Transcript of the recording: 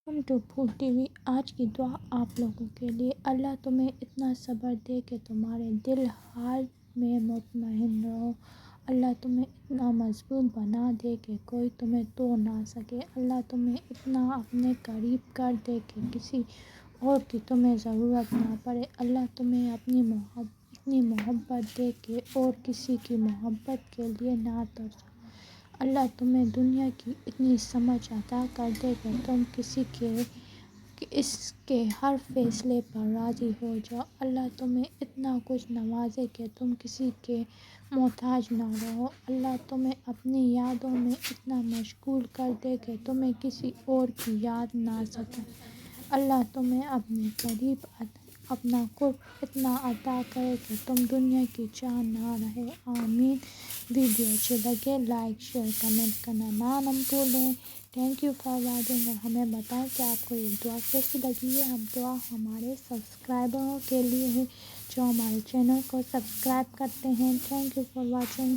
Welcome to پھول T V. آج کی دعا آپ لوگوں کے لیے۔ اللہ تمہیں اتنا صبر دے کہ تمہارے دل حال میں مطمئن رہو۔ اللہ تمہیں اتنا مضبوط بنا دے کہ کوئی تمہیں توڑ نہ سکے۔ اللہ تمہیں اتنا اپنے قریب کر دے کہ کسی اور کی تمہیں ضرورت نہ پڑے۔ اللہ تمہیں اتنی محبت دے کہ اور کسی کی محبت کے لیے نہ ترسو۔ اللہ تمہیں دنیا کی اتنی سمجھ عطا کر دے کہ تم کسی اس کے ہر فیصلے پر راضی ہو جاؤ۔ اللہ تمہیں اتنا کچھ نوازے کہ تم کسی کے محتاج نہ رہو۔ اللہ تمہیں اپنی یادوں میں اتنا مشغول کر دے کہ تمہیں کسی اور کی یاد نہ ستائے۔ اللہ تمہیں اپنے قریب اپنا قرب اتنا عطا کرے کہ تم دنیا کی چاہ نہ رہے۔ آمین۔ ویڈیو اچھی لگے لائک شیئر کمنٹ کرنا نہ بھولیں۔ Thank you for watching. اور ہمیں بتائیں کہ آپ کو یہ دعا کیسی لگی ہے۔ ہم دعا ہمارے سبسکرائبروں کے لیے ہے جو ہمارے چینل کو سبسکرائب کرتے ہیں۔ Thank you for watching.